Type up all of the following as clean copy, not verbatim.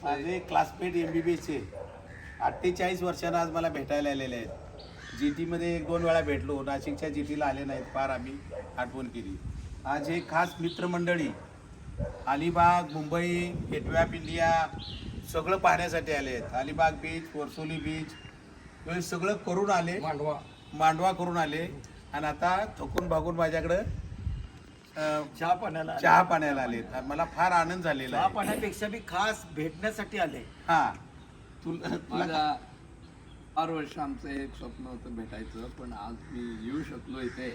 माझे क्लासमेट MBBSचे 48 वर्षांना आज मला भेटायला आलेले आहेत. GT मध्ये 1-2 वेळा भेटलो. नाशिकच्या GTला आले नाहीत, फार आम्ही आठवण केली. आज एक खास मित्रमंडळी Alibag, Mumbai, gateway of India सगळं पाहण्यासाठी आले आहेत. अलिबाग बीच, वर्सोली बीच हे सगळं करून आले, मांडवा करून आले आणि आता थकून भागून माझ्याकडं चहा पाण्याला आले. मला फार आनंद झालेला चहा पाण्यापेक्षा बी खास भेटण्यासाठी आले. हा माझा फार वर्ष आमचं एक स्वप्न होतं भेटायचं, पण आज मी येऊ शकलो इथे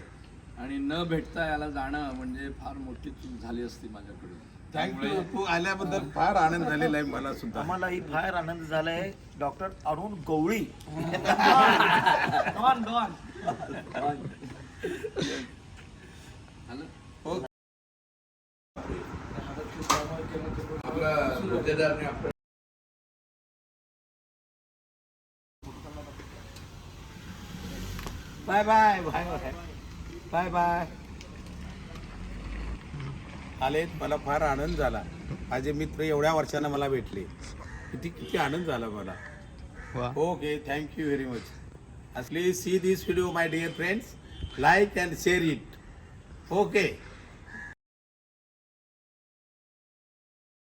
आणि न भेटता याला जाणं म्हणजे फार मोठी चूक झाली असती माझ्याकडून. थँक्यू. तू आल्याबद्दल फार आनंद झालेला आहे मला सुद्धा. आम्हालाही फार आनंद झालाय. Doctor Arun Gawali bye bye bye bye bye bye. आलेत, मला फार आनंद झाला. माझे मित्र एवढ्या वर्षांना मला भेटले, किती आनंद झाला मला. Okay, thank you very much. Please see this video my dear friends, like and share it. Okay.